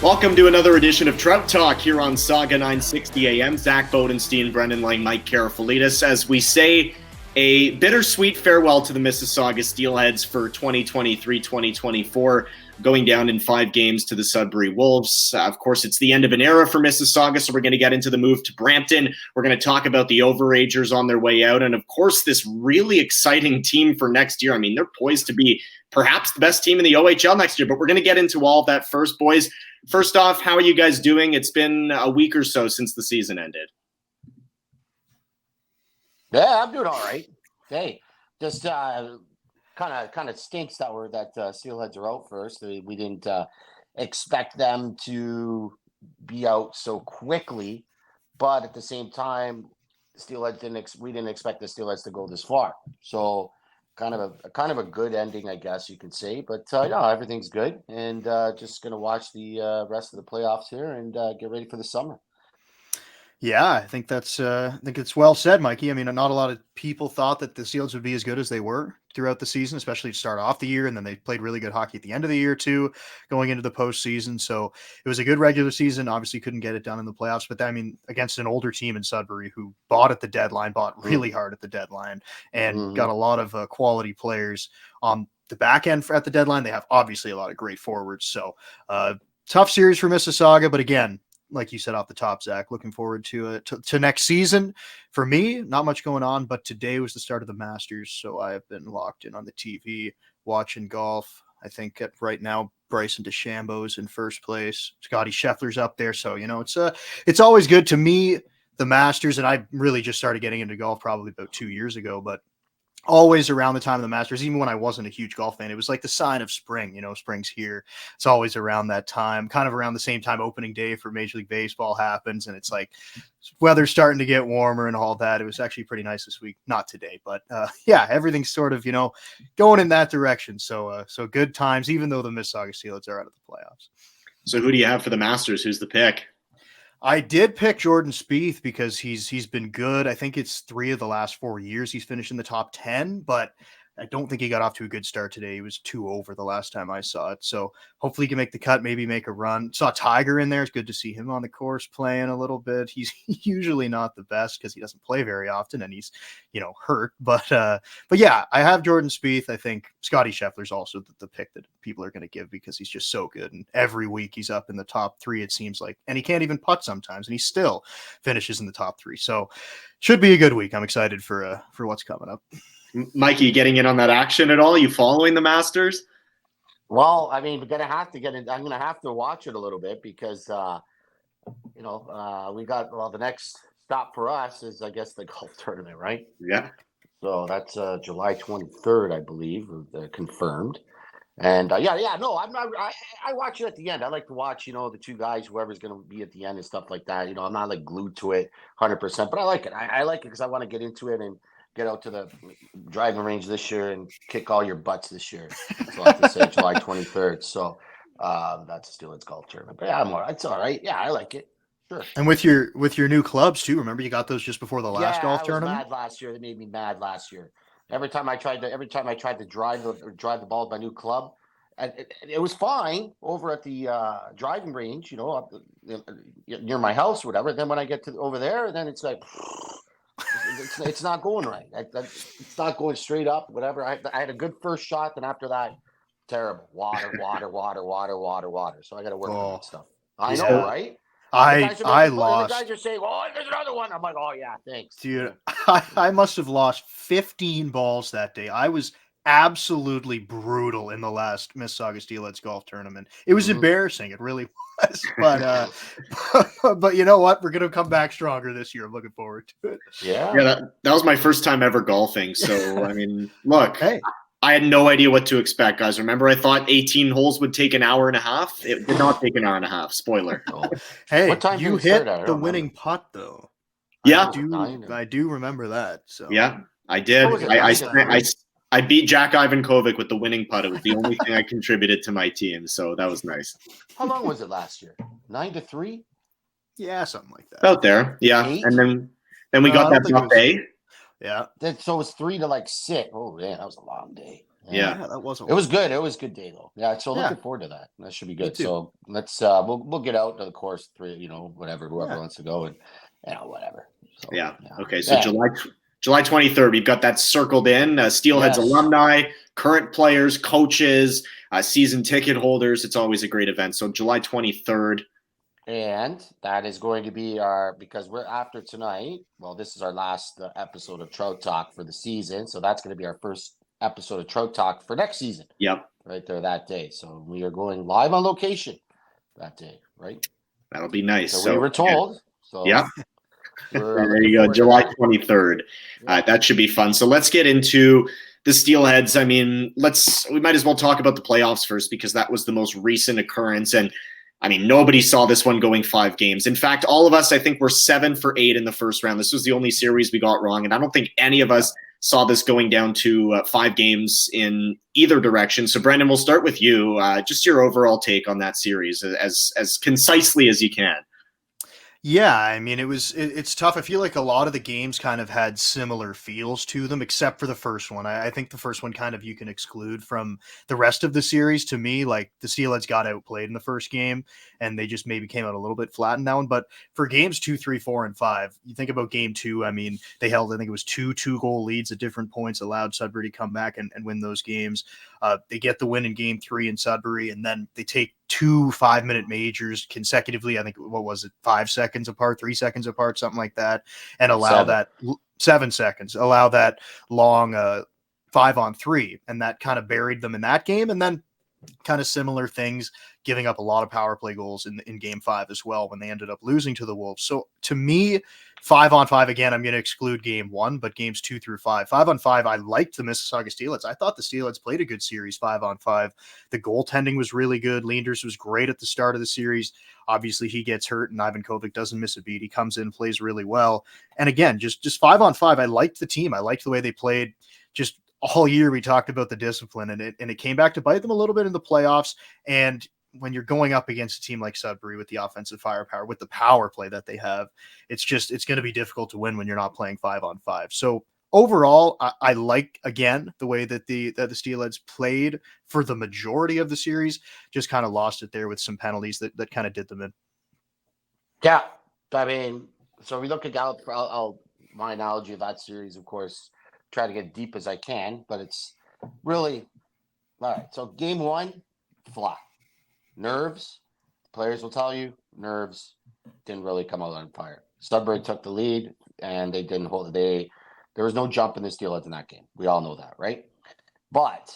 Welcome to another edition of Trout Talk here on Saga 960 AM. Zach Bodenstein, Brendan Lang, Mike Karafalitis. As we say, a bittersweet farewell to the Mississauga Steelheads for 2023-2024, going down in 5 games to the Sudbury Wolves. Of course, it's the end of an era for Mississauga, so we're going to get into the move to Brampton. We're going to talk about the Overagers on their way out, and of course, this really exciting team for next year. I mean, they're poised to be perhaps the best team in the OHL next year, but we're going to get into all of that first, boys. First off, how are you guys doing? It's been a week or so since the season ended. Yeah, I'm doing all right. Hey, just kind of stinks that Steelheads are out first. We didn't expect them to be out so quickly, but at the same time, we didn't expect the Steelheads to go this far. So kind of a good ending, I guess you could say. But no, everything's good, and just gonna watch the rest of the playoffs here and get ready for the summer. Yeah, I think it's well said, Mikey. I mean, not a lot of people thought that the Seals would be as good as they were throughout the season, especially to start off the year, and then they played really good hockey at the end of the year too, going into the postseason. So it was a good regular season. Obviously, couldn't get it done in the playoffs, but I mean, against an older team in Sudbury who bought really hard at the deadline, and got a lot of quality players on the back end at the deadline. They have obviously a lot of great forwards. So tough series for Mississauga, but again, like you said off the top, Zach, looking forward to next season. For me, not much going on, but today was the start of the Masters, so I have been locked in on the TV watching golf. I think right now Bryson DeChambeau's in first place. Scotty Scheffler's up there, so it's always good to me, the Masters, and I really just started getting into golf probably about 2 years ago, but always around the time of the Masters, even when I wasn't a huge golf fan, it was like the sign of spring. Spring's here. It's always around that time, kind of around the same time opening day for Major League Baseball happens, and it's like weather's starting to get warmer and all that. It was actually pretty nice this week, not today, but yeah, everything's sort of going in that direction. So good times, even though the Mississauga Steelheads are out of the playoffs. So who do you have for the Masters? Who's the pick? I did pick Jordan Spieth because he's been good. I think it's 3 of the last 4 years he's finished in the top 10, but I don't think he got off to a good start today. He was 2 over the last time I saw it. So hopefully he can make the cut, maybe make a run. Saw Tiger in there. It's good to see him on the course playing a little bit. He's usually not the best because he doesn't play very often and he's, hurt. But yeah, I have Jordan Spieth. I think Scotty Scheffler's also the pick that people are going to give because he's just so good. And every week he's up in the top 3, it seems like. And he can't even putt sometimes, and he still finishes in the top 3. So should be a good week. I'm excited for what's coming up. Mikey, getting in on that action at all? You following the Masters? Well, I mean, we're gonna have to get it. I'm gonna have to watch it a little bit because we got the next stop for us is, I guess, the golf tournament, right? Yeah. So that's July 23rd, I believe, confirmed. And I watch it at the end. I like to watch, the 2 guys, whoever's going to be at the end and stuff like that. I'm not like glued to it 100%, but I like it. I like it because I want to get into it and get out to the driving range this year and kick all your butts this year. So I have to say July 23rd. So that's Steelheads golf tournament. But yeah, it's all right. Yeah, I like it. Sure. And with your new clubs too. Remember, you got those just before the last golf tournament. I was mad last year. They made me mad last year. Every time I tried to drive the ball with my new club, and it was fine over at the driving range, up near my house or whatever. Then when I get to over there, then it's like it's not going right. It's not going straight up. Whatever. I had a good first shot, then after that, terrible. Water. So I got to work on that stuff. I know, right? I lost. The guys are saying, "Oh, there's another one." I'm like, "Oh yeah, thanks, dude." I must have lost 15 balls that day. I was absolutely brutal in the last Mississauga Steelheads golf tournament. It was embarrassing. It really was. But you know what? We're gonna come back stronger this year. I'm looking forward to it. Yeah. That was my first time ever golfing. So I mean, look. Hey. I had no idea what to expect, guys. Remember, I thought 18 holes would take an hour and a half. It did not take an hour and a half. Spoiler. Oh. Hey, you hit the winning putt, though. Yeah. I do remember that. So yeah, I did. I beat Jack Ivankovic with the winning putt. It was the only thing I contributed to my team, so that was nice. How long was it last year? 9-3? Yeah, something like that. Out there, yeah. 8? And then we got that buffet. Yeah. So it was 3 to 6. Oh, man, that was a long day. Yeah. That was a It was good. It was a good day though. Yeah, so Yeah. looking forward to that. That should be good. too. So let's we'll get out to the course 3, whatever, whoever Yeah. wants to go and whatever. So Yeah. Okay. So July 23rd, we've got that circled in. Steelheads Yes. alumni, current players, coaches, season ticket holders. It's always a great event. So July 23rd. And that is going to be because we're after tonight. Well, this is our last episode of Trout Talk for the season. So that's going to be our first episode of Trout Talk for next season. Yep. Right there that day. So we are going live on location that day, right? That'll be nice. So we were told. Yeah. So Yep. There you go. July 23rd. Yeah. That should be fun. So let's get into the Steelheads. I mean, we might as well talk about the playoffs first because that was the most recent occurrence. And I mean, nobody saw this one going 5 games. In fact, all of us, I think, were 7 for 8 in the first round. This was the only series we got wrong. And I don't think any of us saw this going down to 5 games in either direction. So, Brendan, we'll start with you. Just your overall take on that series as concisely as you can. Yeah, I mean, it's tough. I feel like a lot of the games kind of had similar feels to them, except for the first one. I think the first one kind of you can exclude from the rest of the series. To me, like the Steelheads got outplayed in the first game, and they just maybe came out a little bit flat in that one. But for games 2, 3, 4, and 5, you think about game 2. I mean, they held, I think it was 2-goal leads at different points, allowed Sudbury to come back and win those games. They get the win in game 3 in Sudbury, and then they take 2 5-minute majors consecutively. I think, what was it, 5 seconds apart, 3 seconds apart, something like that, and allow 7 seconds, allow that long 5-on-3, and that kind of buried them in that game. And then kind of similar things, giving up a lot of power play goals in game 5 as well when they ended up losing to the Wolves. So to me, 5-on-5, again, I'm going to exclude game 1, but games 2 through 5. 5-on-5, I liked the Mississauga Steelheads. I thought the Steelheads played a good series 5-on-5. The goaltending was really good. Leanders was great at the start of the series. Obviously, he gets hurt, and Ivan Kovic doesn't miss a beat. He comes in, plays really well. And again, just 5-on-5, I liked the team. I liked the way they played. Just all year we talked about the discipline, and it came back to bite them a little bit in the playoffs. And when you're going up against a team like Sudbury with the offensive firepower, with the power play that they have, it's going to be difficult to win when you're not playing 5-on-5. So overall, I like, again, the way that the Steelheads played for the majority of the series. Just kind of lost it there with some penalties that kind of did them in. Yeah, I mean, so we look at Gallup. My analogy of that series, of course, try to get deep as I can, but it's really all right. So game 1, flat. Nerves, players will tell you, nerves didn't really come out on fire. Sudbury took the lead, and they didn't hold. There was no jump in the Steelheads in that game. We all know that, right? But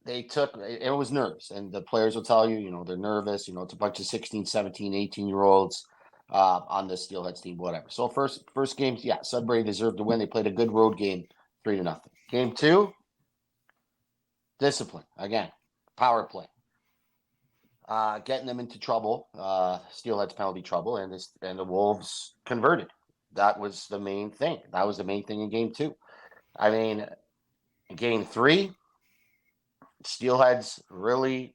it was nerves, and the players will tell you, they're nervous. It's a bunch of 16, 17, 18-year-olds on the Steelheads team, whatever. So first games, yeah, Sudbury deserved to win. They played a good road game, 3-0. Game 2, discipline again, power play. Getting them into trouble, Steelheads penalty trouble, and the Wolves converted. That was the main thing. That was the main thing in game 2. I mean, in game 3, Steelheads really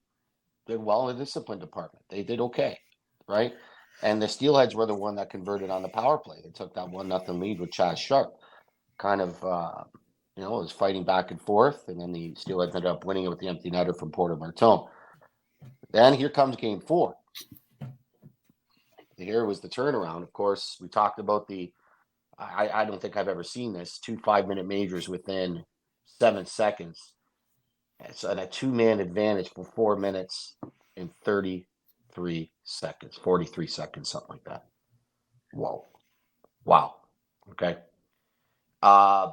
did well in the discipline department. They did okay, right? And the Steelheads were the one that converted on the power play. They took that 1-0 lead with Chaz Sharp. Kind of, was fighting back and forth, and then the Steelheads ended up winning it with the empty netter from Porter Martone. Then here comes game 4. Here was the turnaround. Of course, we talked about I don't think I've ever seen this, 2 5-minute majors within 7 seconds. It's a 2-man advantage for 4 minutes and 33 seconds, 43 seconds, something like that. Whoa. Wow. Okay. Yeah.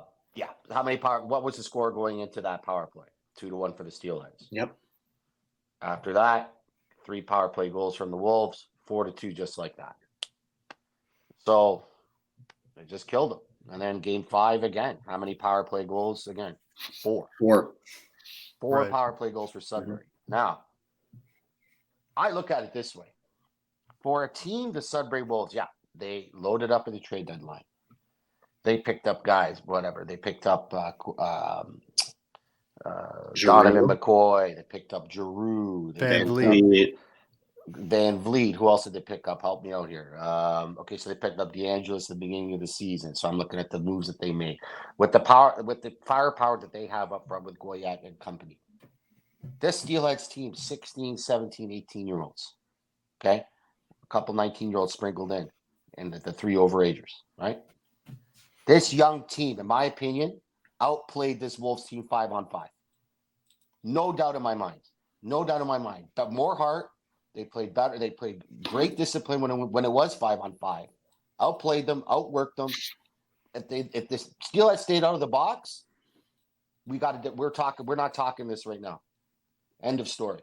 What was the score going into that power play? 2-1 for the Steelheads. Yep. After that, 3 power play goals from the Wolves, 4-2, just like that. So they just killed them. And then game 5 again. How many power play goals again? 4. 4 Right. Power play goals for Sudbury. Mm-hmm. Now, I look at it this way. For a team, the Sudbury Wolves, yeah, they loaded up at the trade deadline. They picked up guys, whatever. They picked up Donovan McCoy. They picked up Giroux. Van Vliet. Van Vliet. Who else did they pick up? Help me out here. Okay, so they picked up DeAngelis at the beginning of the season. So I'm looking at the moves that they made with the firepower that they have up front with Goyette and company. This Steelheads team, 16, 17, 18-year-olds. Okay, a couple 19-year-olds sprinkled in, and the 3 overagers. Right. This young team, in my opinion, outplayed this Wolves team 5-on-5. No doubt in my mind. No doubt in my mind. But more heart. They played better. They played great discipline when it was 5-on-5. Outplayed them, outworked them. If the Steelheads stayed out of the box, we're not talking this right now. End of story.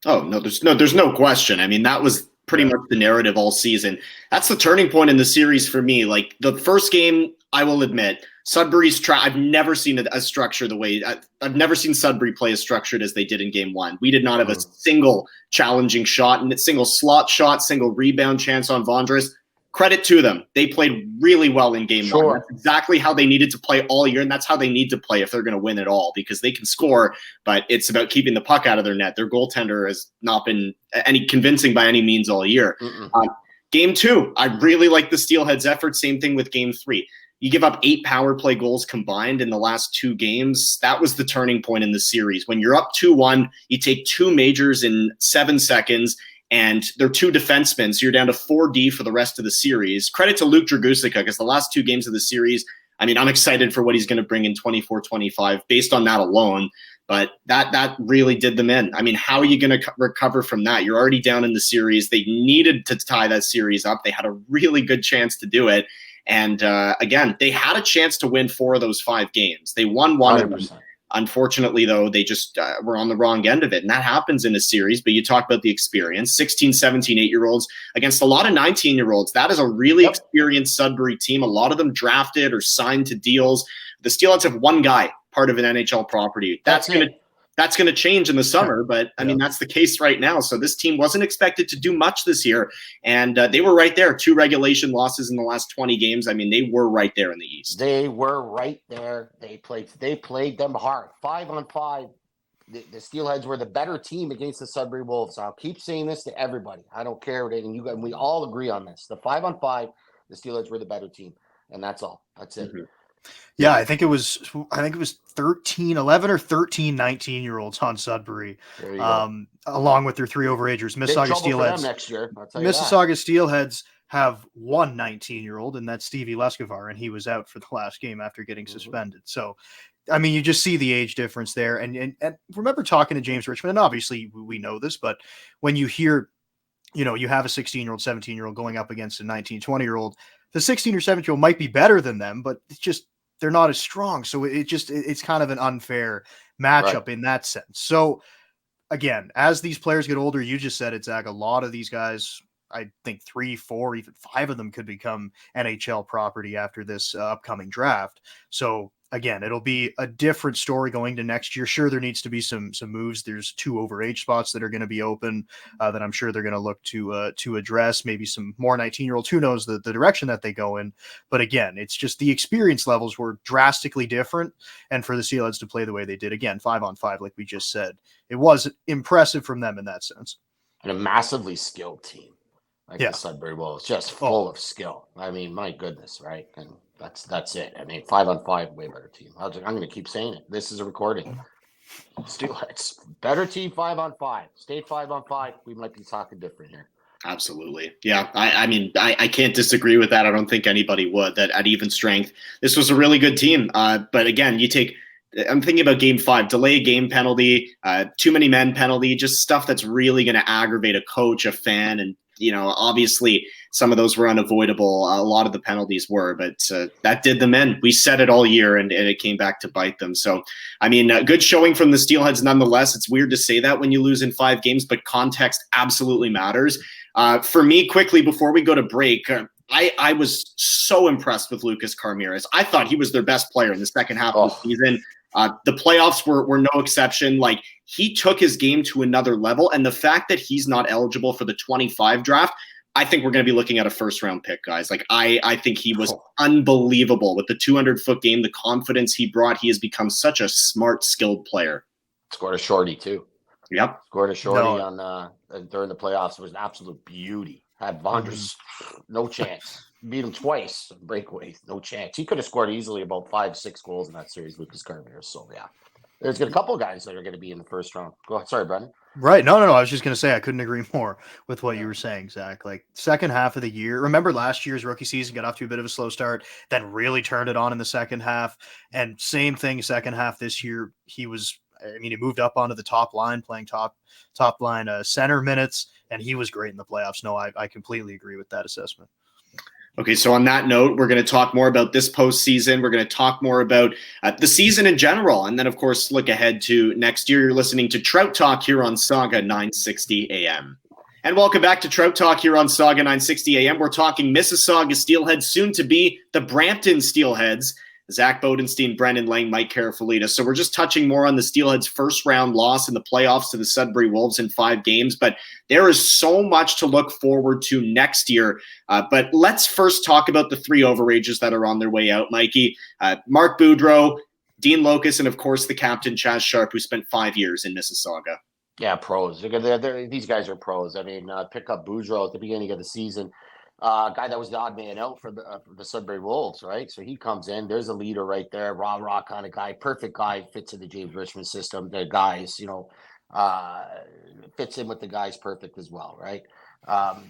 Oh, no, there's no question. I mean, that was pretty much the narrative all season. That's the turning point in the series for me. Like the first game, I will admit, Sudbury's I've never seen a structure the way I've never seen Sudbury play as structured as they did in game 1. We did not have a single challenging shot, and a single slot shot, single rebound chance on Vondras. Credit to them. They played really well in game 1. That's exactly how they needed to play all year, and that's how they need to play if they're going to win it all, because they can score, but it's about keeping the puck out of their net. Their goaltender has not been any convincing by any means all year. Game 2, I really like the Steelheads' effort. Same thing with game 3. You give up 8 power play goals combined in the last 2 games. That was the turning point in the series. When you're up 2-1, you take 2 majors in 7 seconds, and they're 2 defensemen, so you're down to 4D for the rest of the series. Credit to Luke Dragusica, because the last 2 games of the series, I mean, I'm excited for what he's going to bring in 24-25 based on that alone. But that really did them in. I mean, how are you going to recover from that? You're already down in the series. They needed to tie that series up. They had a really good chance to do it. And again, they had a chance to win 4 of those 5 games. They won 1 of them. Unfortunately, though, they just were on the wrong end of it. And that happens in a series. But you talk about the experience, 16, 17, 8-year-olds against a lot of 19-year-olds. That is a really experienced Sudbury team. A lot of them drafted or signed to deals. The Steelheads have 1 guy part of an NHL property. That's going to change in the summer, but I mean, that's the case right now. So this team wasn't expected to do much this year, and they were right there. 2 regulation losses in the last 20 games. I mean, they were right there in the East. They were right there. They played them hard. 5-on-5. The Steelheads were the better team against the Sudbury Wolves. I'll keep saying this to everybody. I don't care what and we all agree on this. The 5-on-5, the Steelheads were the better team, and that's all. That's it. Yeah, I think it was 13, 11 or 13 19-year-olds on Sudbury, along with their 3 overagers. Mississauga Steelheads next year. Mississauga Steelheads have 1 19-year-old, and that's Stevie Lescavar, and he was out for the last game after getting suspended. So, I mean, you just see the age difference there. And remember talking to James Richmond, and obviously we know this, but when you hear, you have a 16-year-old, 17-year-old going up against a 19, 20-year-old, the 16 or 17-year-old might be better than them, but it's just they're not as strong. So it's kind of an unfair matchup in that sense. So again, as these players get older, you just said it, Zach, a lot of these guys, I think 3, 4, even 5 of them could become NHL property after this upcoming draft. So again, it'll be a different story going to next year. Sure, there needs to be some moves. There's 2 overage spots that are going to be open that I'm sure they're going to look to address. Maybe some more 19-year-olds. Who knows the direction that they go in? But again, it's just the experience levels were drastically different. And for the Steelheads to play the way they did, again, 5-on-5, like we just said, it was impressive from them in that sense. And a massively skilled team. The Sudbury Wolves, just full of skill. I mean, my goodness, right? And that's it. I mean, 5-on-5, way better team. I'm going to keep saying it. This is a recording. Steelheads, better team 5-on-5. Stay 5-on-5. We might be talking different here. Absolutely. Yeah. I mean, I can't disagree with that. I don't think anybody would. That at even strength, this was a really good team. But again, I'm thinking about game 5, delay game penalty, too many men penalty, just stuff that's really going to aggravate a coach, a fan, and obviously some of those were unavoidable. A lot of the penalties were, but that did them in. We said it all year, and it came back to bite them. So, I mean, good showing from the Steelheads nonetheless. It's weird to say that when you lose in 5 games, but context absolutely matters. For me, quickly, before we go to break, I was so impressed with Lucas Carmiras. I thought he was their best player in the second half of the season. The playoffs were no exception. Like, he took his game to another level, and the fact that he's not eligible for the 25 draft, I think we're going to be looking at a first-round pick, guys. Like, I think he was unbelievable with the 200-foot game, the confidence he brought. He has become such a smart, skilled player. Scored a shorty, too. Yep. Scored a shorty No. on during the playoffs. It was an absolute beauty. Had Vonders, no chance. Beat him twice. Breakaways, no chance. He could have scored easily about 5-6 goals in that series, Lucas Carmier. So yeah, there's a couple guys that are going to be in the first round. Go ahead. Sorry, Brendan. Right. No. I was just going to say I couldn't agree more with what you were saying, Zach. Like second half of the year. Remember last year's rookie season got off to a bit of a slow start, then really turned it on in the second half. And same thing, second half this year. He moved up onto the top line, playing top line center minutes, and he was great in the playoffs. No, I completely agree with that assessment. Okay, so on that note, we're going to talk more about this postseason. We're going to talk more about the season in general, and then, of course, look ahead to next year. You're listening to Trout Talk here on Saga 960 AM. And welcome back to Trout Talk here on Saga 960 AM. We're talking Mississauga Steelheads, soon to be the Brampton Steelheads. Zach Bodenstein, Brendan Lang, Mike Carafalita. So we're just touching more on the Steelheads' first-round loss in the playoffs to the Sudbury Wolves in 5 games. But there is so much to look forward to next year. But let's first talk about the 3 overages that are on their way out, Mikey. Mark Boudreau, Dean Locus, and, of course, the captain, Chaz Sharp, who spent 5 years in Mississauga. Yeah, pros. These guys are pros. I mean, pick up Boudreau at the beginning of the season. Guy that was the odd man out for the Sudbury Wolves, right? So he comes in. There's a leader right there, raw kind of guy, perfect guy, fits in the James Richmond system. The guys, fits in with the guys perfect as well, right?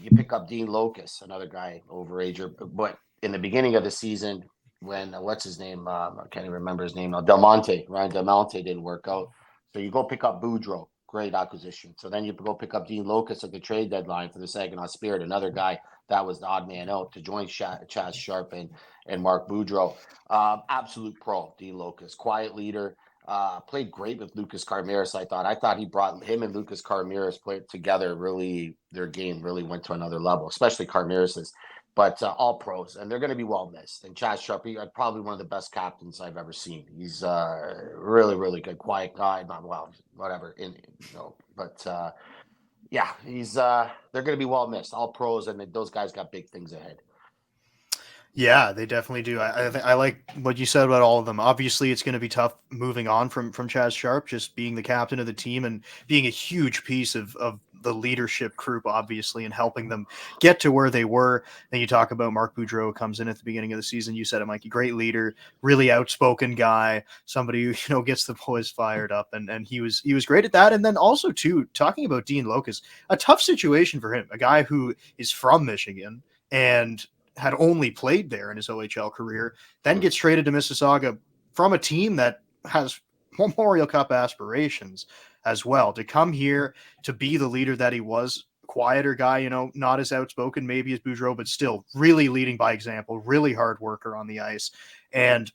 You pick up Dean Locus, another guy overager, but in the beginning of the season, when what's his name? I can't even remember his name now. Ryan Del Monte didn't work out, so you go pick up Boudreau. Great acquisition. So then you go pick up Dean Locus at the trade deadline for the Saginaw Spirit, another guy that was the odd man out to join Chaz Sharp and Mark Boudreau. Absolute pro, Dean Locus, quiet leader. Played great with Lucas Carmiris. I thought he brought him and Lucas Carmiris played together. Really, their game really went to another level, especially Carmiris's. But all pros, and they're going to be well missed. And Chaz Sharp, probably one of the best captains I've ever seen. He's really, really good, quiet guy. Not well, whatever. But yeah, he's they're going to be well missed. All pros, and those guys got big things ahead. Yeah, they definitely do. I like what you said about all of them. Obviously, it's going to be tough moving on from Chaz Sharp, just being the captain of the team and being a huge piece of the leadership group, obviously, and helping them get to where they were. Then you talk about Mark Boudreau comes in at the beginning of the season. You said it, Mikey, great leader, really outspoken guy, somebody who gets the boys fired up, and he was great at that. And then also too, talking about Dean Locus, a tough situation for him, a guy who is from Michigan and had only played there in his OHL career, then gets traded to Mississauga from a team that has Memorial Cup aspirations as well. To come here to be the leader that he was, quieter guy, not as outspoken maybe as Boudreau, but still really leading by example, really hard worker on the ice. And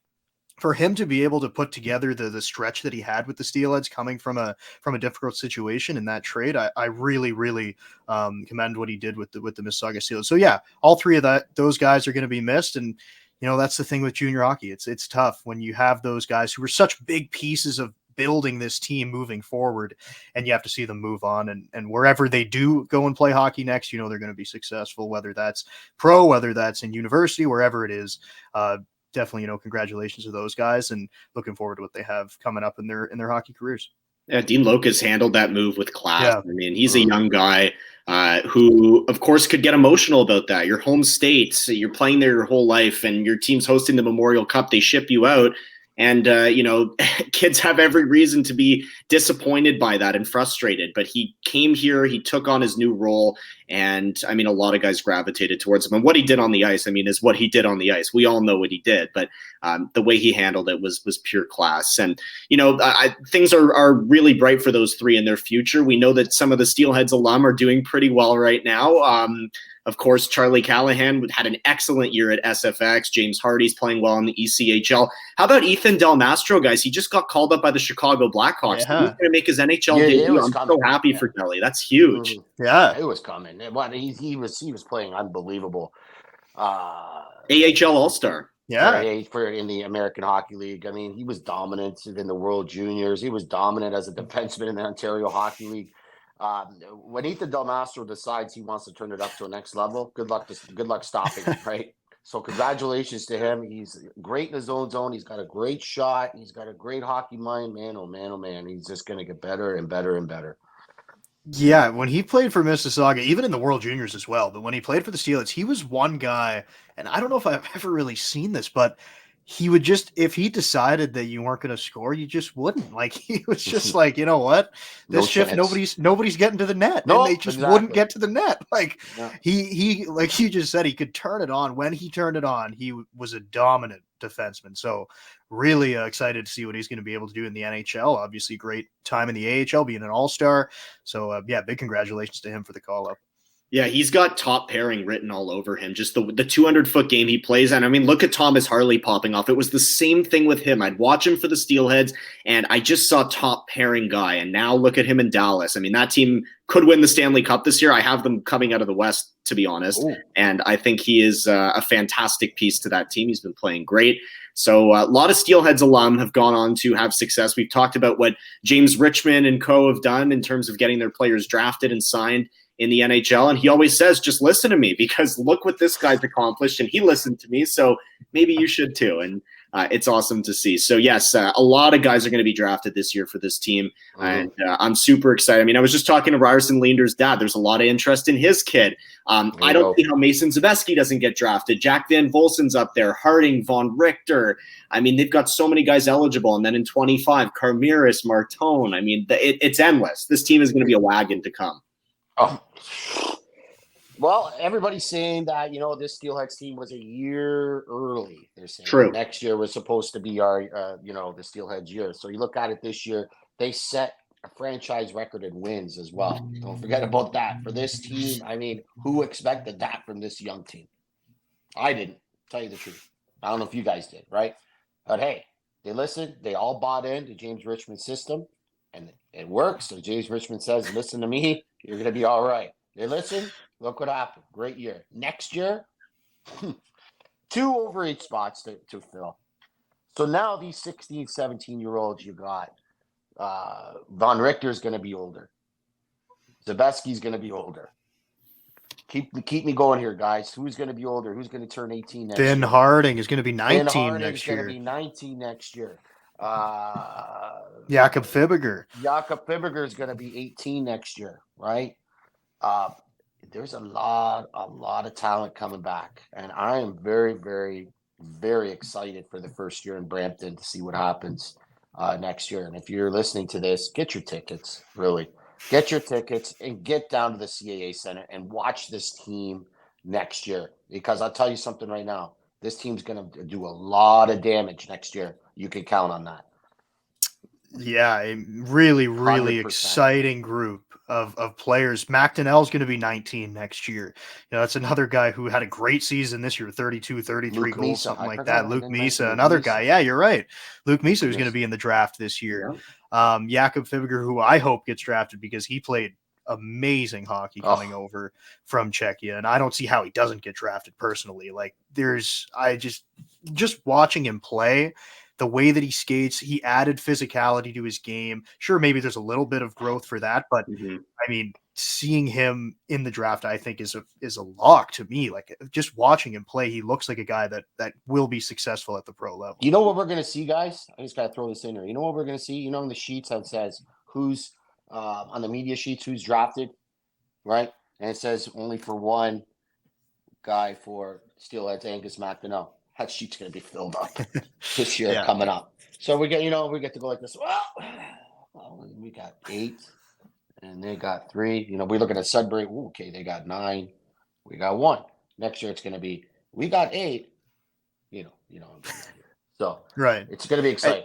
for him to be able to put together the stretch that he had with the Steelheads coming from a difficult situation in that trade, I really, really commend what he did with the Mississauga Steelheads. So yeah, all 3 of those guys are going to be missed. And, that's the thing with junior hockey. It's tough when you have those guys who were such big pieces of building this team moving forward, and you have to see them move on. And wherever they do go and play hockey next, they're going to be successful, whether that's pro, whether that's in university, wherever it is. Definitely, congratulations to those guys, and looking forward to what they have coming up in their hockey careers. Yeah, Dean Locus handled that move with class. Yeah. I mean, he's a young guy who, of course, could get emotional about that. Your home state, you're playing there your whole life, and your team's hosting the Memorial Cup. They ship you out. And, kids have every reason to be disappointed by that and frustrated. But he came here, he took on his new role. And, a lot of guys gravitated towards him. And what he did on the ice, is what he did on the ice. We all know what he did. But the way he handled it was pure class. And, things are really bright for those 3 in their future. We know that some of the Steelheads alum are doing pretty well right now. Of course, Charlie Callahan had an excellent year at SFX. James Hardy's playing well in the ECHL. How about Ethan Del Mastro, guys? He just got called up by the Chicago Blackhawks. Yeah. He's going to make his NHL debut. I'm so happy for Delly. That's huge. Mm-hmm. Yeah, it was coming. He was playing unbelievable. AHL All-Star. Yeah, for in the American Hockey League. He was dominant in the World Juniors. He was dominant as a defenseman in the Ontario Hockey League. When Ethan Del Mastro decides he wants to turn it up to a next level, good luck stopping him, right? So congratulations to him. He's great in his own zone. He's got a great shot. He's got a great hockey mind. Man, oh man, oh man. He's just going to get better and better and better. Yeah, when he played for Mississauga, even in the World Juniors as well, but when he played for the Steelheads, he was one guy, and I don't know if I've ever really seen this, but he would just, if he decided that you weren't going to score, you just wouldn't. Like he was just like, you know what, No this shift, chance. nobody's getting to the net, and they No, just wouldn't exactly. get to the net. Like Yeah. he, like you just said, he could turn it on. When he turned it on, he was a dominant defenseman. So really excited to see what he's going to be able to do in the NHL. Obviously, great time in the AHL, being an all-star. So yeah, big congratulations to him for the call up. Yeah, he's got top pairing written all over him. Just the 200-foot game he plays. And I mean, look at Thomas Harley popping off. It was the same thing with him. I'd watch him for the Steelheads, and I just saw top pairing guy. And now look at him in Dallas. I mean, that team could win the Stanley Cup this year. I have them coming out of the West, to be honest. Ooh. And I think he is a fantastic piece to that team. He's been playing great. So a lot of Steelheads alum have gone on to have success. We've talked about what James Richmond and co have done in terms of getting their players drafted and signed in the NHL. And he always says, just listen to me, because look what this guy's accomplished. And he listened to me. So maybe you should too. And it's awesome to see. So yes, a lot of guys are going to be drafted this year for this team. And I'm super excited. I mean, I was just talking to Ryerson Leander's dad. There's a lot of interest in his kid. I don't see how Mason Zaveski doesn't get drafted. Jack Van Volsen's up there, Harding, Von Richter. I mean, they've got so many guys eligible. And then in 25, Carmiris, Martone. I mean, it's endless. This team is going to be a wagon to come. Oh, well, everybody's saying that, this Steelheads team was a year early. They're saying True. Next year was supposed to be our, the Steelheads year. So you look at it this year, they set a franchise record in wins as well. Don't forget about that. For this team, I mean, who expected that from this young team? I didn't, tell you the truth. I don't know if you guys did, right? But hey, they listened. They all bought into James Richmond's system, and it works. So James Richmond says, listen to me. You're going to be all right. They listen. Look what happened. Great year. Next year, 2 overage spots to fill. So now these 16, 17-year-olds you got, Von Richter's going to be older. Zabeski's going to be older. Keep me going here, guys. Who's going to be older? Who's going to turn 18 next year? Finn Harding is going to be 19 next year. Finn Harding's going to be 19 next year. Jakob Fibiger. Jakob Fibiger is going to be 18 next year, right? There's a lot of talent coming back, and I am very, very, very excited for the first year in Brampton to see what happens next year. And if you're listening to this, get your tickets. Really, get your tickets and get down to the CAA Center and watch this team next year. Because I'll tell you something right now, this team's going to do a lot of damage next year. You can count on that. Yeah, a really, really 100%. exciting group of players. McDonnell's going to be 19 next year. That's another guy who had a great season this year, 32, 33 Luke goals, Misa. something like I that. Luke didn't mention Misa, Luke another Misa. guy. Yeah, you're right. Luke Misa who's Yes. going to be in the draft this year. Jakob Fibiger, who I hope gets drafted because he played amazing hockey coming over from Czechia, and I don't see how he doesn't get drafted personally. Like just watching him play, the way that he skates, he added physicality to his game. Sure, maybe there's a little bit of growth for that, but I mean, seeing him in the draft, I think is a lock to me. Like just watching him play, he looks like a guy that will be successful at the pro level. You know what we're going to see, guys? I just got to throw this in there. You know what we're going to see? In the sheets how it says who's on the media sheets, who's drafted, right? And it says only for one guy for Steelheads, Angus McDonnell. That sheet's going to be filled up this year coming up. So we get to go like this. Well, we got 8 and they got 3. We're looking at Sudbury. Ooh, okay, they got 9. We got 1. Next year it's going to be, we got 8. So right. It's going to be exciting.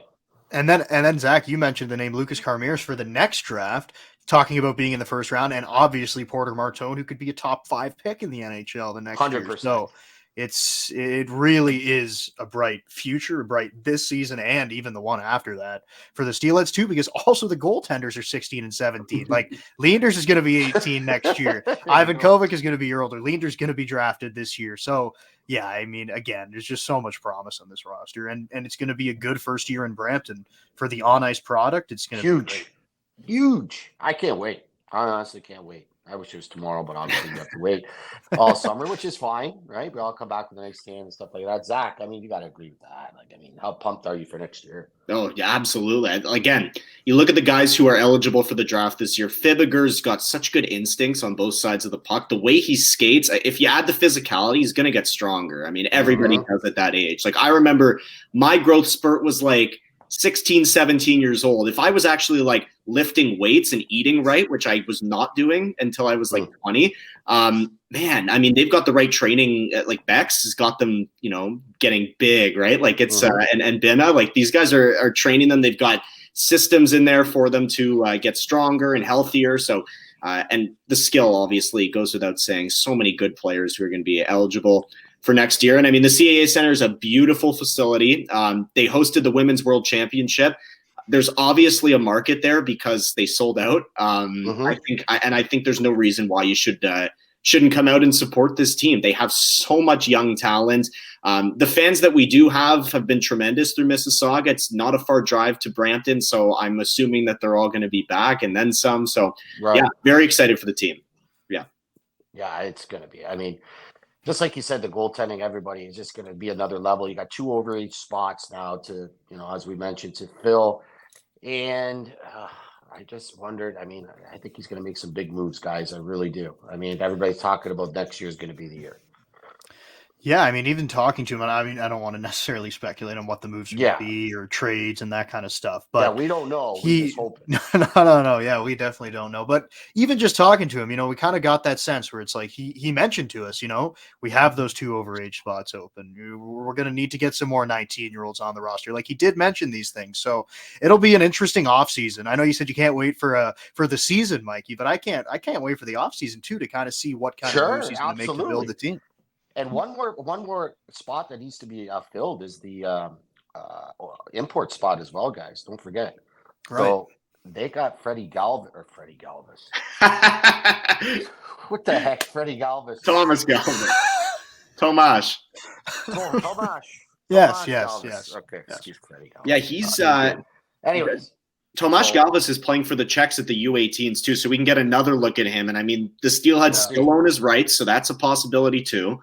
And then Zach, you mentioned the name Lucas Carmiris for the next draft, talking about being in the first round, and obviously Porter Martone, who could be a top 5 pick in the NHL the next 100%. year. So it really is a bright future, bright this season and even the one after that for the Steelheads too, because also the goaltenders are 16 and 17. Like Leanders is going to be 18 next year. Ivan Kovic is going to be older. Leanders going to be drafted this year. So yeah, I mean, again, there's just so much promise on this roster, and it's going to be a good first year in Brampton for the on ice product. It's going to be great. Huge. I can't wait. I honestly can't wait. I wish it was tomorrow, but obviously we have to wait all summer, which is fine, right? We all come back with a nice tan and stuff like that. Zach, I mean, you got to agree with that. Like, I mean, how pumped are you for next year? Oh, yeah, absolutely. Again, you look at the guys who are eligible for the draft this year. Fibbiger's got such good instincts on both sides of the puck. The way he skates, if you add the physicality, he's going to get stronger. I mean, everybody does at that age. Like, I remember my growth spurt was like 16, 17 years old. If I was actually like lifting weights and eating right, which I was not doing until I was like 20, man, I mean, they've got the right training. Like Bex has got them, getting big, right? Like it's and Bina, like these guys are training them. They've got systems in there for them to get stronger and healthier. So and the skill obviously goes without saying. So many good players who are going to be eligible for next year. And I mean, the CAA Center is a beautiful facility. They hosted the Women's World Championship. There's obviously a market there because they sold out. I think there's no reason why you shouldn't come out and support this team. They have so much young talent. The fans that we do have been tremendous through Mississauga. It's not a far drive to Brampton, so I'm assuming that they're all going to be back and then some. So, yeah, very excited for the team. Yeah, it's going to be. I mean, just like you said, the goaltending, everybody is just going to be another level. You got 2 overage spots now to, as we mentioned, to fill. And I just wondered, I mean, I think he's going to make some big moves, guys. I really do. I mean, everybody's talking about next year is going to be the year. Yeah, I mean, even talking to him, I mean, I don't want to necessarily speculate on what the moves would be or trades and that kind of stuff. But we don't know. We just hope. No. Yeah, we definitely don't know. But even just talking to him, we kind of got that sense where it's like he mentioned to us, we have those 2 overage spots open. We're going to need to get some more 19-year-olds on the roster. Like he did mention these things. So it'll be an interesting offseason. I know you said you can't wait for the season, Mikey, but I can't wait for the offseason too to kind of see what kind of moves he's going to make to build the team. And one more spot that needs to be filled is the import spot as well, guys. Don't forget. Right. So they got Freddie Galvis. What the heck, Freddie Galvis? Thomas Galvis. Tomasz. Tomasz. Yes. Okay, excuse Freddie Galvis. Yeah, he's. Anyways. Tomasz Galvis is playing for the Czechs at the U18s too, so we can get another look at him. And I mean, the Steelheads still own his rights, so that's a possibility too.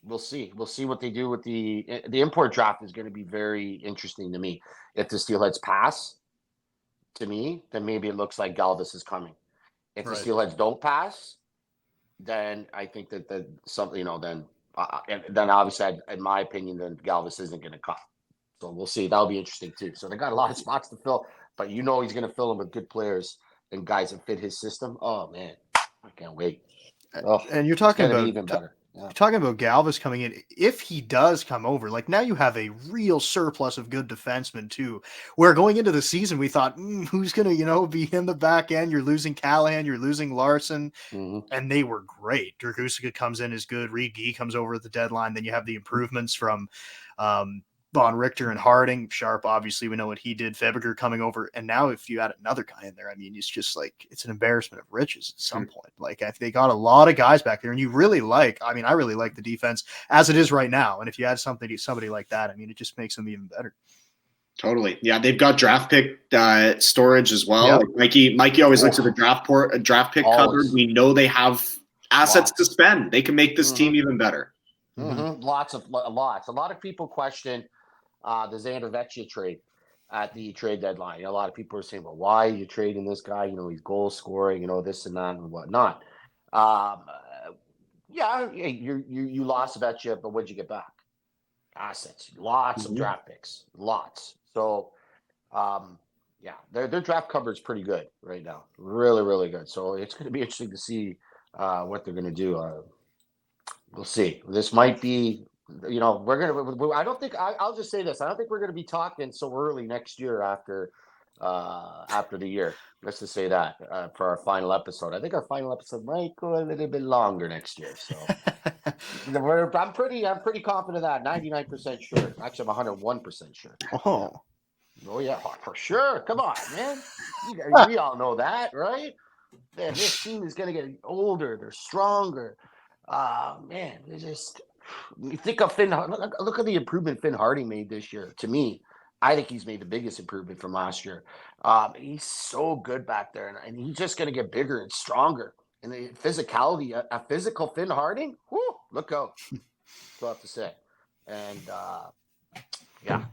We'll see. We'll see what they do with the import draft is going to be very interesting to me. If the Steelheads pass, to me, then maybe it looks like Galvis is coming. If the Steelheads don't pass, then I think that then obviously, in my opinion, then Galvis isn't going to come. So we'll see. That'll be interesting too. So they got a lot of spots to fill, but he's going to fill them with good players and guys that fit his system. Oh man, I can't wait. And you're talking about even better. Yeah. You're talking about Galvis coming in. If he does come over, like now you have a real surplus of good defensemen too. Where going into the season, we thought, who's going to, be in the back end? You're losing Callahan, you're losing Larson, and they were great. Dragusica comes in is good. Reed Gee comes over at the deadline. Then you have the improvements from Von Richter and Harding. Sharp, obviously, we know what he did. Fibbiger coming over. And now if you add another guy in there, I mean, it's just like, it's an embarrassment of riches at some point. Like, they got a lot of guys back there, and you really I really like the defense as it is right now. And if you add somebody like that, I mean, it just makes them even better. Totally. Yeah, they've got draft pick storage as well. Yep. Like Mikey always looks at the draft pick cupboard. We know they have assets to spend. They can make this team even better. Lots. A lot of people question the Xander Vecchia trade at the trade deadline. A lot of people are saying, well, why are you trading this guy? He's goal scoring, this and that and whatnot. You lost Vecchia, but what'd you get back? Assets, lots of draft picks, lots. So, their draft cover is pretty good right now. Really, really good. So it's going to be interesting to see what they're going to do. We'll see. This might be, I'll just say this. I don't think we're going to be talking so early next year after the year. Let's just say that for our final episode. I think our final episode might go a little bit longer next year. So I'm pretty confident of that. 99% sure. Actually, I'm 101% sure. Oh yeah, for sure. Come on, man. We all know that, right? Man, this team is going to get older. They're stronger. Man, you think of Finn. Look at the improvement Finn Harding made this year. To me, I think he's made the biggest improvement from last year. He's so good back there, and he's just going to get bigger and stronger. And the physicality, a physical Finn Harding, whoo, look out. That's what I have to say. And yeah,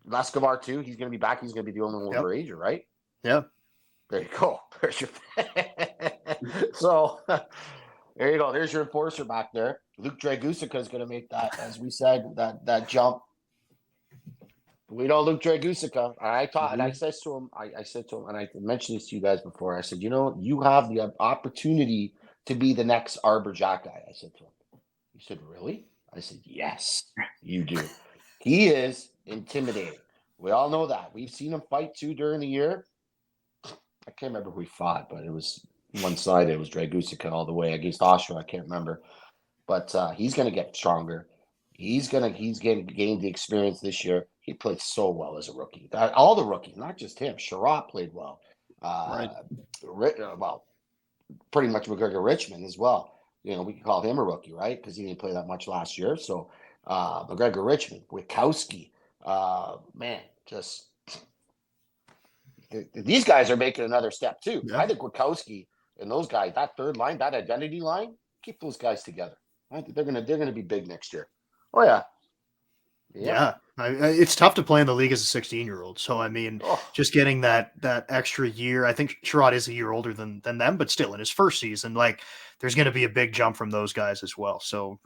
Lescavar too. He's going to be back. He's going to be the only one over Ager, right? Yeah. There you go. There's your so there you go. There's your enforcer back there. Luke Dragusica is going to make that, as we said, that jump. We know Luke Dragusica. And I said to him, and I mentioned this to you guys before. I said, you have the opportunity to be the next Arbor Jack guy. I said to him. He said, really? I said, yes, you do. He is intimidating. We all know that. We've seen him fight too during the year. I can't remember who he fought, but it was one side. It was Dragusica all the way against Oshawa. I can't remember. But he's going to get stronger. He's going to gain the experience this year. He played so well as a rookie. All the rookies, not just him. Sherratt played well. Right. Well, pretty much McGregor Richmond as well. We could call him a rookie, right? Because he didn't play that much last year. So McGregor Richmond, Witkowski, man, just these guys are making another step too. Yeah. I think Witkowski and those guys, that third line, that identity line, keep those guys together. I think they're gonna be big next year. Oh yeah. Yeah. It's tough to play in the league as a 16-year-old. So, I mean, just getting that extra year, I think Trout is a year older than them, but still in his first season, there's going to be a big jump from those guys as well. So,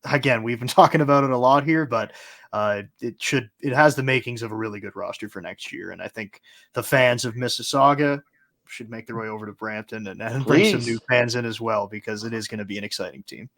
again, we've been talking about it a lot here, but it has the makings of a really good roster for next year. And I think the fans of Mississauga should make their way over to Brampton and bring some new fans in as well, because it is going to be an exciting team.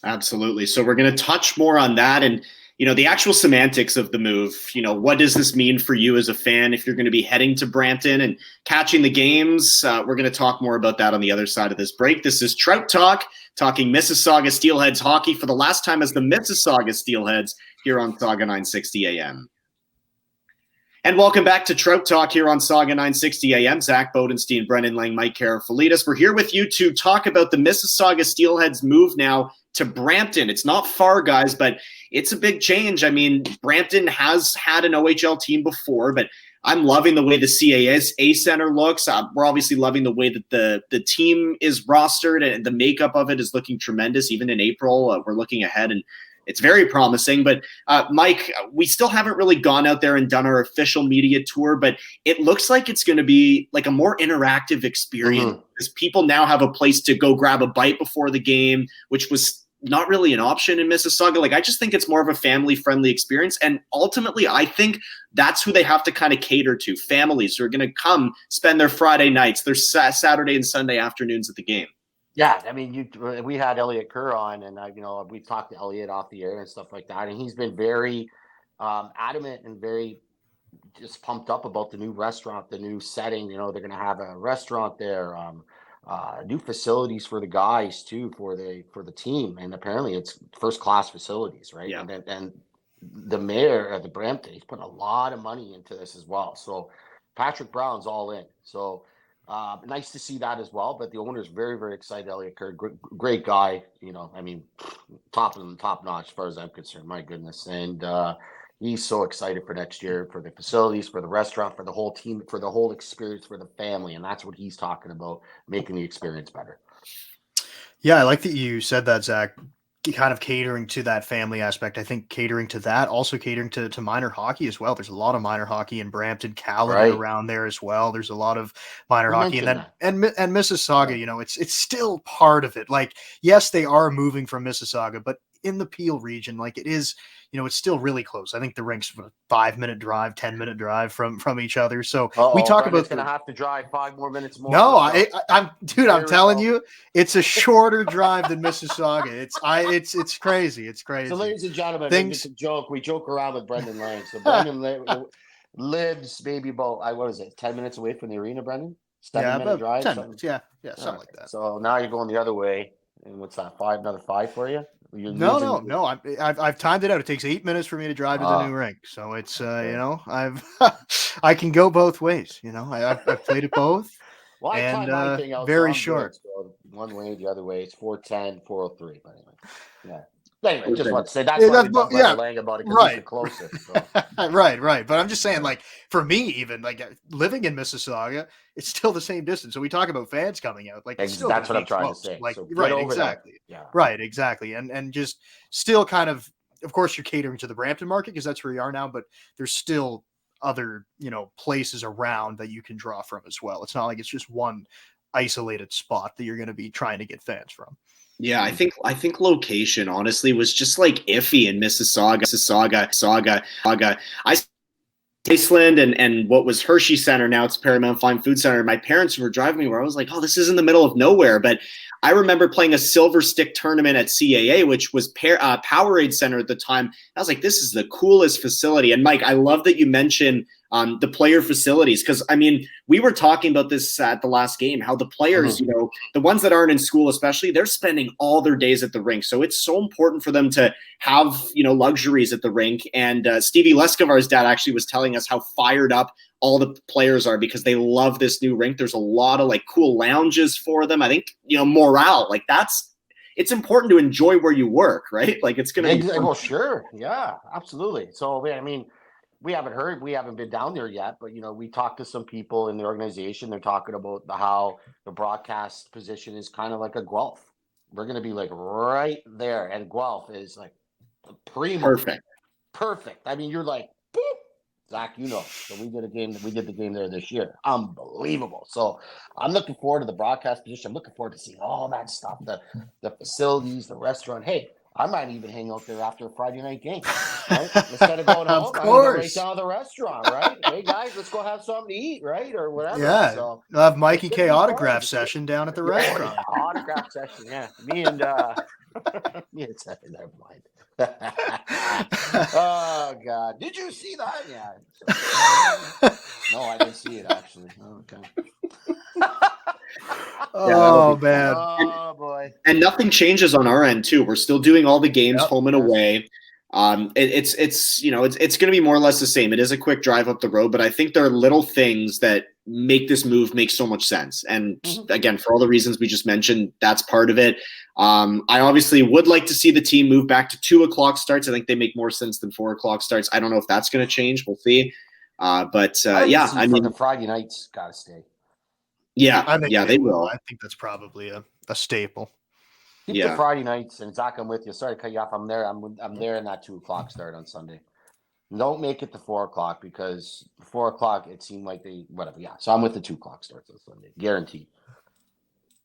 Absolutely. So we're going to touch more on that and, the actual semantics of the move. What does this mean for you as a fan if you're going to be heading to Brampton and catching the games? We're going to talk more about that on the other side of this break. This is Trout Talk, talking Mississauga Steelheads hockey for the last time as the Mississauga Steelheads here on Saga 960 AM. And welcome back to Trout Talk here on Saga 960 AM. Zach Bodenstein, Brendan Lang, Mike Karafalidis. We're here with you to talk about the Mississauga Steelheads move now to Brampton. It's not far, guys, but it's a big change. I mean, Brampton has had an OHL team before, but I'm loving the way the CAA Center looks. We're obviously loving the way that the team is rostered, and the makeup of it is looking tremendous. Even in April, we're looking ahead, and it's very promising. But Mike, we still haven't really gone out there and done our official media tour, but it looks like it's going to be like a more interactive experience because people now have a place to go grab a bite before the game, which was not really an option in Mississauga. I just think it's more of a family-friendly experience. And ultimately, I think that's who they have to kind of cater to, families who are going to come spend their Friday nights, their Saturday and Sunday afternoons at the game. Yeah, I mean, we had Elliot Kerr on, and we talked to Elliot off the air and stuff like that, and he's been very adamant and very just pumped up about the new restaurant, the new setting. They're going to have a restaurant there, new facilities for the guys too, for the team, and apparently it's first class facilities, right? Yeah. And the mayor at the Brampton, he's put a lot of money into this as well. So Patrick Brown's all in. So. Nice to see that as well, but the owner is very, very excited. Elliot Kerr, great guy. Top notch as far as I'm concerned. My goodness, and he's so excited for next year, for the facilities, for the restaurant, for the whole team, for the whole experience, for the family, and that's what he's talking about, making the experience better. Yeah, I like that you said that, Zach. Kind of catering to that family aspect. I think catering to that, also catering to minor hockey as well. There's a lot of minor hockey in Brampton, Caledon around there as well. There's a lot of minor hockey, and Mississauga. It's still part of it. Yes, they are moving from Mississauga, but in the Peel region, it is. It's still really close. I think the rink's a 5-minute drive, 10-minute drive from each other. So we talk about going to have to drive 5 more minutes more. No, I'm telling you, it's a shorter drive than Mississauga. It's crazy. It's crazy. So, ladies and gentlemen, it's a joke. We joke around with Brendan Lang. So Brendan lives maybe about 10 minutes away from the arena, Brendan? 7-minute drive. 10 minutes. Yeah, something like that. So now you're going the other way, and what's that? Another 5 for you? No. I've timed it out. It takes 8 minutes for me to drive to the new rink. So it's I can go both ways. I've played it both. Well, I timed everything else very short. So one way, the other way. It's 4:10, 4:03. But anyway, yeah. Anyway, just want to say that's Yeah, why we that's love what- yeah, Brother Lang about it, because right. he's the closest. So. Right. But I'm just saying, like, for me, even like living in Mississauga, it's still the same distance. So we talk about fans coming out, like, it's still That's gonna what I'm be trying close. to say. Like, So get right, over exactly. that. Yeah. Right, exactly. And just still kind of course, you're catering to the Brampton market because that's where you are now, but there's still other, places around that you can draw from as well. It's not like it's just one isolated spot that you're going to be trying to get fans from. Yeah, I think location honestly was just like iffy in Mississauga. Iceland and what was Hershey Center, now it's Paramount Fine Food Center. My parents were driving me where I was like, oh, this is in the middle of nowhere. But I remember playing a silver stick tournament at CAA, which was Powerade Center at the time. I was like, this is the coolest facility. And Mike, I love that you mentioned the player facilities, because I mean, we were talking about this at the last game, how the players, the ones that aren't in school, especially, they're spending all their days at the rink. So it's so important for them to have, luxuries at the rink. And Stevie Lescovar's dad actually was telling us how fired up all the players are because they love this new rink. There's a lot of like cool lounges for them. I think, morale, like it's important to enjoy where you work, right? Like it's going to be well, sure. Yeah, absolutely. So, I mean, we haven't been down there yet, but we talked to some people in the organization. They're talking about how the broadcast position is kind of like a Guelph. We're going to be like right there, and Guelph is like primo. Perfect. I mean, you're like, boop. Zach, so we did the game there this year. Unbelievable. So I'm looking forward to the broadcast position. I'm looking forward to seeing all that stuff, the facilities, the restaurant. Hey, I might even hang out there after a Friday night game, right? Instead of going home, I'm going to go right down to the restaurant, right? Hey, guys, let's go have something to eat, right? Or whatever. Yeah, so we'll have Mikey K autograph session down at the restaurant. Autograph session, yeah. Me and never mind. Oh, God. Did you see that? Yeah. No, I didn't see it, actually. Okay. Oh, man. Oh, boy. And nothing changes on our end too. We're still doing all the games home and away. It's going to be more or less the same. It is a quick drive up the road, but I think there are little things that make this move make so much sense. And again, for all the reasons we just mentioned, that's part of it. I obviously would like to see the team move back to 2:00 starts. I think they make more sense than 4:00 starts. I don't know if that's going to change. We'll see. I mean, the Friday nights got to stay. Yeah, I think they will. I think that's probably a staple. Keep the Friday nights, and Zach, I'm with you. Sorry to cut you off. I'm there. I'm there in that 2:00 start on Sunday. Don't make it to 4:00 because 4:00 it seemed like whatever. Yeah, so I'm with the 2:00 starts on Sunday, guaranteed.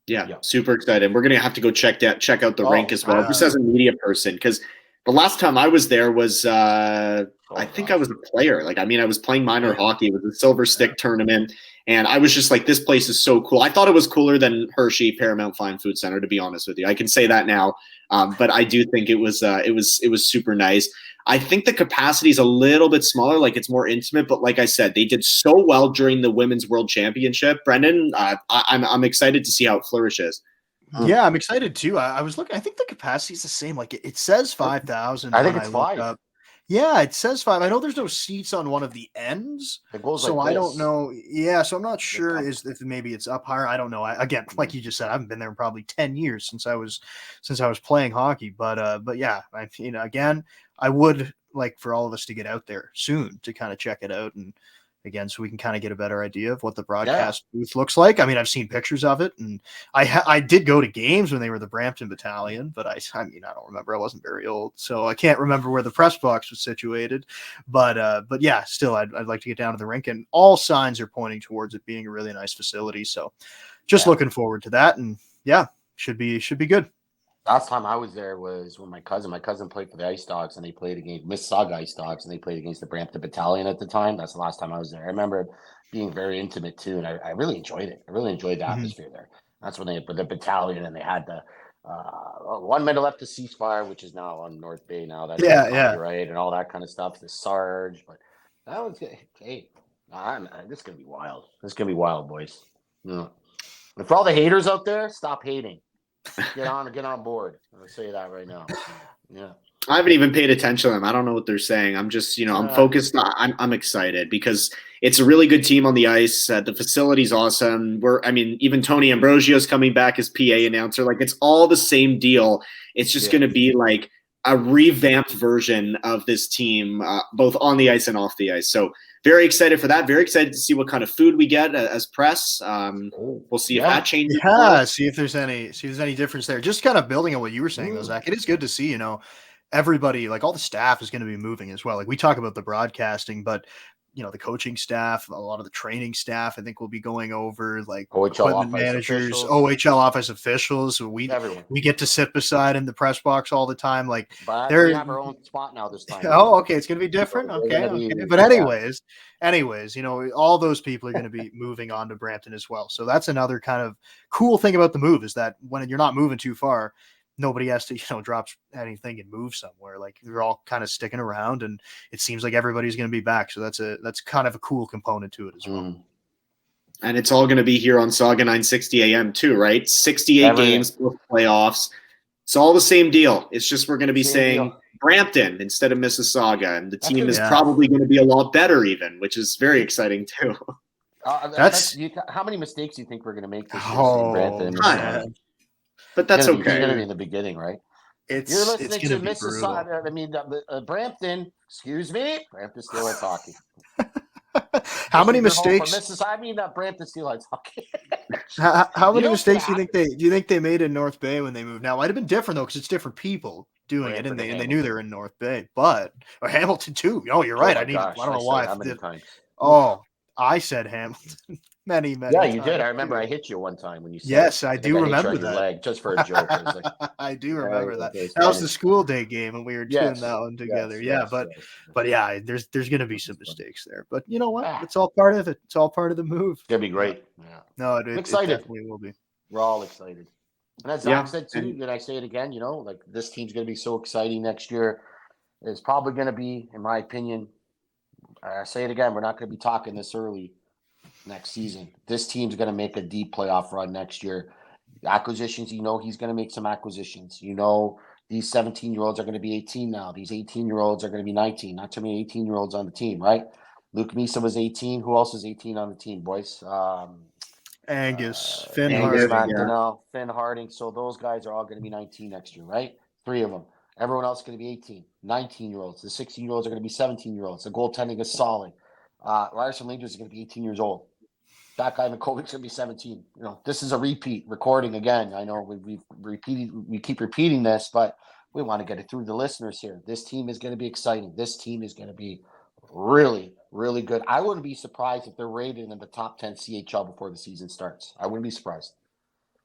Yeah, super excited. We're gonna have to go check out the rink as well, just as a media person, because the last time I was there was I think I was a player. Like, I mean, I was playing minor hockey. It was a silver stick tournament. And I was just like, this place is so cool. I thought it was cooler than Hershey Paramount Fine Food Center, to be honest with you. I can say that now. But I do think it was super nice. I think the capacity is a little bit smaller, like it's more intimate. But like I said, they did so well during the Women's World Championship. Brendan, I'm excited to see how it flourishes. Yeah, I'm excited too. I was looking. I think the capacity is the same. Like it says 5,000. I think it's 5. Yeah, it says 5. I know there's no seats on one of the ends, so I don't know. Yeah, so I'm not sure if maybe it's up higher. I don't know. Again, like you just said, I haven't been there in probably 10 years since I was playing hockey. But yeah, again, I would like for all of us to get out there soon to kind of check it out, and again, so we can kind of get a better idea of what the broadcast booth looks like. I mean, I've seen pictures of it, and I did go to games when they were the Brampton Battalion, but I don't remember. I wasn't very old, so I can't remember where the press box was situated. But yeah, still, I'd like to get down to the rink, and all signs are pointing towards it being a really nice facility. So, just looking forward to that, and yeah, should be good. Last time I was there was when my cousin played for the Ice Dogs, and they played against Mississauga Ice Dogs, and they played against the Brampton Battalion at the time. That's the last time I was there. I remember being very intimate too, and I really enjoyed it. I really enjoyed the atmosphere there. That's when they put the battalion, and they had the 1 minute left to ceasefire, which is now on North Bay now. That's right, and all that kind of stuff. The Sarge, but that was good. Hey, this is gonna be wild. This is gonna be wild, boys. Yeah. And for all the haters out there, stop hating. Get on board. I'll say that right now. Yeah. I haven't even paid attention to them. I don't know what they're saying. I'm just, I'm focused. I'm excited because it's a really good team on the ice. The facility's awesome. Even Tony Ambrosio's coming back as PA announcer. Like, it's all the same deal. It's just going to be like a revamped version of this team, both on the ice and off the ice. So very excited for that. Very excited to see what kind of food we get as press. We'll see if that changes. Yeah, see if there's any difference there. Just kind of building on what you were saying, though, Zach. It is good to see, everybody, like all the staff is going to be moving as well. Like we talk about the broadcasting, but the coaching staff, a lot of the training staff, I think will be going over, like OHL equipment managers, OHL office officials. We get to sit beside in the press box all the time. Like we have our own spot now this time. Oh, okay. It's going to be different. Okay. But anyways, all those people are going to be moving on to Brampton as well. So that's another kind of cool thing about the move is that when you're not moving too far, nobody has to, drop anything and move somewhere. Like they're all kind of sticking around, and it seems like everybody's going to be back. So that's kind of a cool component to it as well. And it's all going to be here on Saga 960 AM too, right? 68 games, playoffs. It's all the same deal. It's just we're going to be saying Brampton instead of Mississauga, and the team is probably going to be a lot better even, which is very exciting too. How many mistakes do you think we're going to make this year in Brampton? But that's okay. It's going to be in the beginning, right? You're listening to Mississauga. Brampton. Excuse me, Brampton Steelheads hockey. How many mistakes? Brampton Steelheads hockey. How many mistakes do you think they made in North Bay when they moved? Now it might have been different though, because it's different people doing it, and they knew they were in North Bay, or Hamilton too. Oh, you're right. I don't know why. I said Hamilton. Many yeah, you did. I remember I hit you one time when you said yes, I do remember that. Leg, just for a joke. I do remember that. That was the school day game, and we were doing that one together. But yeah, there's going to be some mistakes there. But you know what? It's all part of it. It's all part of the move. It's going to be great. Yeah. No, it definitely will be. We're all excited. And as Zach said too, and I say it again, like this team's going to be so exciting next year. It's probably going to be, in my opinion, I say it again, we're not going to be talking this early next season. This team's going to make a deep playoff run next year. Acquisitions, he's going to make some acquisitions. These 17-year-olds are going to be 18 now. These 18-year-olds are going to be 19. Not too many 18-year-olds on the team, right? Luke Misa was 18. Who else is 18 on the team, boys? Angus, Finn Harding. Finn Harding. So those guys are all going to be 19 next year, right? 3 of them. Everyone else is going to be 18. 19-year-olds. The 16-year-olds are going to be 17-year-olds. The goaltending is solid. Ryerson Rangers is going to be 18 years old. That guy Makovic's going to be 17. This is a repeat recording again. I know we keep repeating this, but we want to get it through the listeners here. This team is going to be exciting. This team is going to be really, really good. I wouldn't be surprised if they're rated in the top 10 CHL before the season starts. I wouldn't be surprised.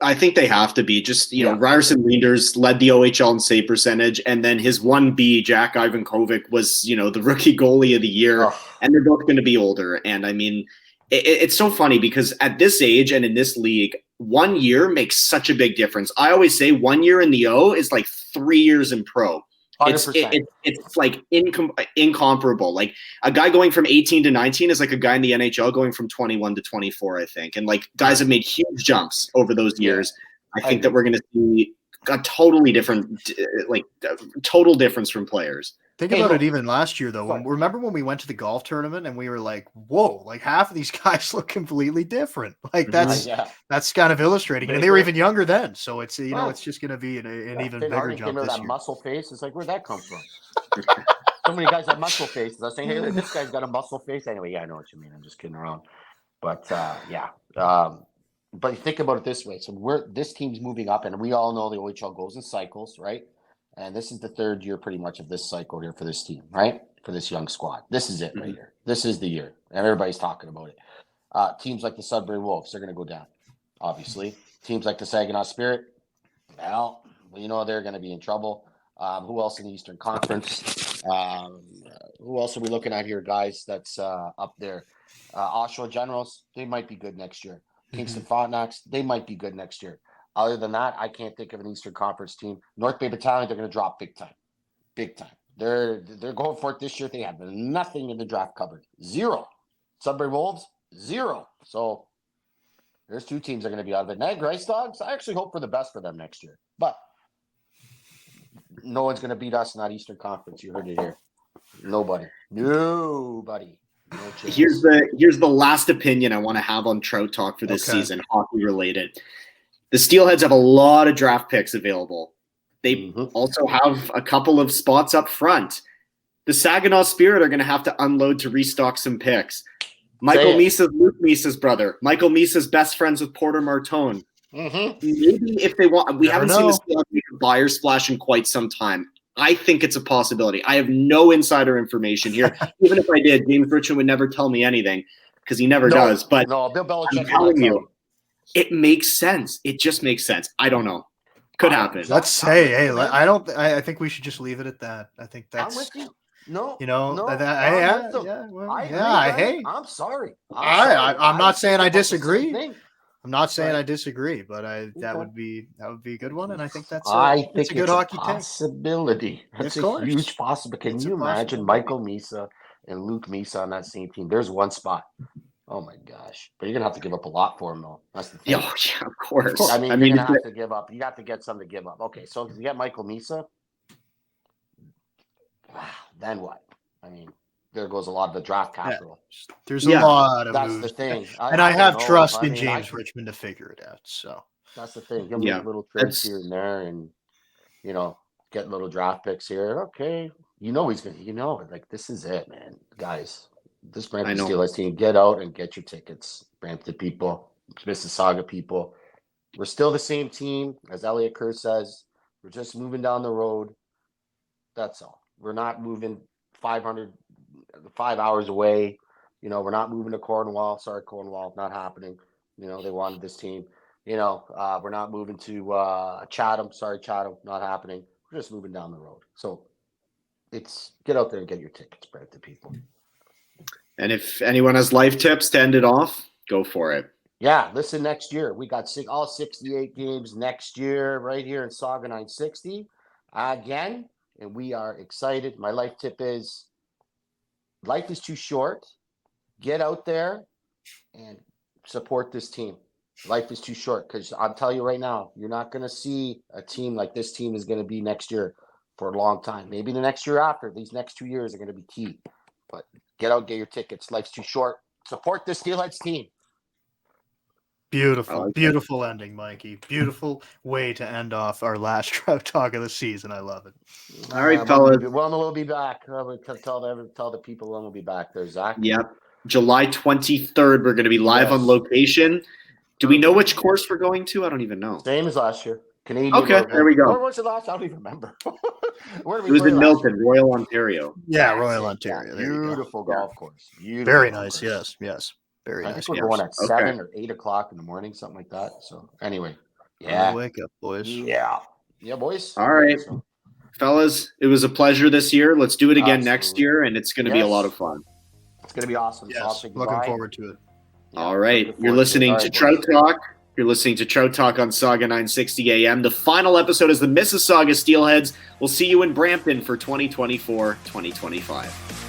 I think they have to be. Just, Ryerson Rangers led the OHL in save percentage, and then his 1B, Jack Ivankovic, was, the rookie goalie of the year, and they're both going to be older. And I mean, it's so funny because at this age and in this league, 1 year makes such a big difference. I always say 1 year in the O is like 3 years in pro. It's like incomparable. Like a guy going from 18 to 19 is like a guy in the NHL going from 21 to 24, I think. And like guys have made huge jumps over those years. I think that we're going to see a totally different, total difference from players. Think about it even last year, though. Remember when we went to the golf tournament and we were like, whoa, like half of these guys look completely different. Like that's kind of illustrating. And they were even younger then. So it's, it's just going to be an even bigger jump this year. That muscle face. It's like, where'd that come from? So many guys have muscle faces. I was saying, hey, look, this guy's got a muscle face. Anyway, I know what you mean. I'm just kidding around. But but think about it this way. So this team's moving up, and we all know the OHL goes in cycles, right? And this is the third year pretty much of this cycle here for this team, right? For this young squad. This is it right here. This is the year. And everybody's talking about it. Teams like the Sudbury Wolves, they're going to go down, obviously. Teams like the Saginaw Spirit, well, they're going to be in trouble. Who else in the Eastern Conference? Who else are we looking at here, guys, that's up there? Oshawa Generals, they might be good next year. Kingston Frontenacs, they might be good next year. Other than that, I can't think of an Eastern Conference team. North Bay Battalion, they're going to drop big time. Big time. They're going for it this year. They have nothing in the draft cupboard. 0. Sudbury Wolves, 0. So there's 2 teams that are going to be out of it. Niagara Grace Dogs, I actually hope for the best for them next year. But no one's going to beat us in that Eastern Conference. You heard it here. Nobody. No Here's the last opinion I want to have on Trout Talk for this season, hockey related. The Steelheads have a lot of draft picks available. They also have a couple of spots up front. The Saginaw Spirit are going to have to unload to restock some picks. Michael Misa's Luke Misa's brother. Michael Misa's best friends with Porter Martone. Maybe if they want, we haven't seen the Steelheads make a buyer splash in quite some time. I think it's a possibility. I have no insider information here. Even if I did, James Richmond would never tell me anything because he never does. But Bill Belichick, I'm telling you, it makes sense. It just makes sense. I don't know. Could happen. Let's say, hey, I think we should just leave it at that. I think that's. I'm with you. No, you know, no, hey, I'm sorry. I'm not saying I disagree. I'm not saying Right. I disagree, but that would be a good one, and I think that's it's a good hockey possibility. That's a huge possibility. Can you imagine Michael Misa and Luke Misa on that same team? There's one spot. Oh my gosh! But you're gonna have to give up a lot for him, though. That's the thing. Yeah, of course. I mean, you're gonna have to give up. You have to get something to give up. Okay, so if you get Michael Misa, then what? I mean, there goes a lot of the draft capital. There's a lot of That's moves. the thing. And I have trust in James Richmond to figure it out. So that's the thing. Give him little trades here and there, and get little draft picks here. Okay, he's gonna. Like this is it, man, guys. This Brampton Steelheads team, get out and get your tickets. Brampton people, Mississauga people. We're still the same team, as Elliot Kerr says. We're just moving down the road. That's all. We're not moving 5 hours away. We're not moving to Cornwall. Sorry, Cornwall, not happening. They wanted this team. We're not moving to Chatham. Sorry, Chatham, not happening. We're just moving down the road. So it's get out there and get your tickets, Brampton people. And if anyone has life tips to end it off, go for it. Yeah, listen, next year. We got all 68 games next year right here in Saga 960 again, and we are excited. My life tip is life is too short. Get out there and support this team. Life is too short because I'll tell you right now, you're not going to see a team like this team is going to be next year for a long time. Maybe the next year after. These next 2 years are going to be key. But get out, get your tickets. Life's too short. Support the Steelheads team. Beautiful ending, Mikey. Beautiful way to end off our last Trout Talk of the season. I love it. All right, fellas. We'll be back. Tell the people when we'll be back there, Zach. Yep. July 23rd, we're going to be live on location. Do we know which course we're going to? I don't even know. Same as last year. Canadian. Okay, there we go. Where was it last? I don't even remember. It was in Milton, Royal Ontario. Yeah, Royal Ontario. Beautiful golf course. Beautiful. Very nice. Yes. Very nice. I think we're going at 7 or 8 o'clock in the morning, something like that. So anyway, wake up, boys. Yeah, boys. All right, fellas. It was a pleasure this year. Let's do it again next year, and it's going to be a lot of fun. It's going to be awesome. Yes, looking forward to it. All right, you're listening to Trout Talk. You're listening to Trout Talk on Saga 960 AM. The final episode is the Mississauga Steelheads. We'll see you in Brampton for 2024-2025.